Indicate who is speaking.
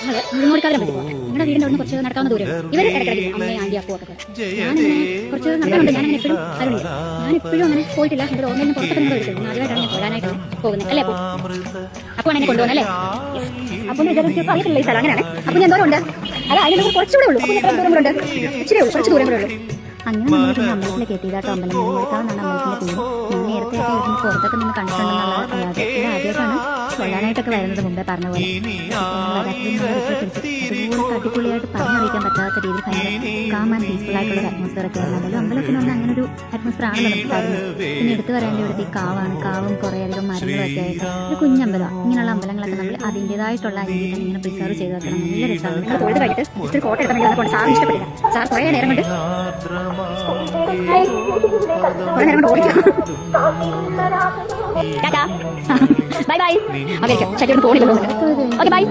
Speaker 1: മുഴുവൻ നിങ്ങളുടെ വീടിന്റെ അവിടെ കുറച്ച് നടക്കാവുന്ന ദൂരം ഇവർ ഇടയ്ക്കിടയ്ക്ക് അമ്മയും ആന്റി അപ്പോ ഒക്കെ ഞാനിങ്ങനെ കുറച്ച് നടക്കാറുണ്ട്. ഞാൻ എപ്പോഴും അറിയില്ല, ഞാൻ എപ്പോഴും അങ്ങനെ പോയിട്ടില്ല. എന്റെ ഓൺലൈനിൽ പുറത്തൊക്കെ നിങ്ങൾ എടുക്കുന്നത് ആദ്യമായിട്ടാണ് ഞാൻ പോകാനായിട്ട് പോകുന്നത് അല്ലേ? അപ്പോൾ എന്നെ കൊണ്ടുപോകുന്നല്ലേ? അപ്പോൾ അറിയത്തില്ല ഈ സ്ഥലം അങ്ങനെയാണ്. അപ്പോൾ ഞാൻ എന്തോരം ഉണ്ട് അല്ല അതിന് കുറച്ചുകൂടെ ഉള്ളൂ. അപ്പോൾ എത്ര ദൂരം കൂടെ ഉണ്ട്? ഇച്ചിരി ഉള്ളൂ, കുറച്ച് ദൂരം കൂടെ ഉള്ളൂ. അങ്ങനെ നമ്മൾ പിന്നെ അമ്പലത്തിലേക്ക് എത്തിയതാട്ടോ. അമ്പലം കൊടുക്കാവുന്നതാണ് അമ്പലത്തിന്റെ പേര്. ഞാൻ നേരത്തെ ഒക്കെ പുറത്തൊക്കെ നിന്ന് കണ്ടിട്ടുണ്ടെന്നുള്ള അല്ലാതെ ഇത് ആദ്യമായിട്ടാണ് കൊള്ളാനായിട്ടൊക്കെ വരുന്നത്. മുമ്പേ പറഞ്ഞ പോലെ അതുപോലെ അടിപൊളിയായിട്ട് പറഞ്ഞറിയിക്കാൻ പറ്റാത്ത രീതിയിൽ ഭയങ്കര കാം ആൻഡ് പീസ്ഫുൾ ആയിട്ടുള്ള അറ്റ്മോസ്ഫിയർ ഒക്കെ ആയിരുന്നല്ലോ. അമ്പലത്തിന് വന്ന് അങ്ങനെ ഒരു അറ്റ്മോസ്ഫിയർ ആണല്ലോ നമുക്ക് തരുന്നത്. പിന്നെ എടുത്തു വരേണ്ട ഇവിടുത്തെ ഈ കാവാണ്. കാവും കുറേ അധികം മരങ്ങളൊക്കെ ആയിട്ട് ഒരു കുഞ്ഞമ്പലമാണ്. ഇങ്ങനെയുള്ള അമ്പലങ്ങളൊക്കെ നമ്മൾ അതിൻ്റെതായിട്ടുള്ള രീതിയിൽ തന്നെ ഇങ്ങനെ പ്രിസർവ് ചെയ്ത് വെക്കണം. നല്ല രസമാണ്. തൊഴുത് കഴിഞ്ഞിട്ട് ഇച്ചിരി കോട്ട എടുക്കണമെങ്കിൽ സാറിന് ഇഷ്ടപ്പെട്ടില്ല. സാർ കുറേ നേരം കൊണ്ട് ബൈ ബൈ. ഓക്കെ ശരി, പോണില്ല. Okay bye.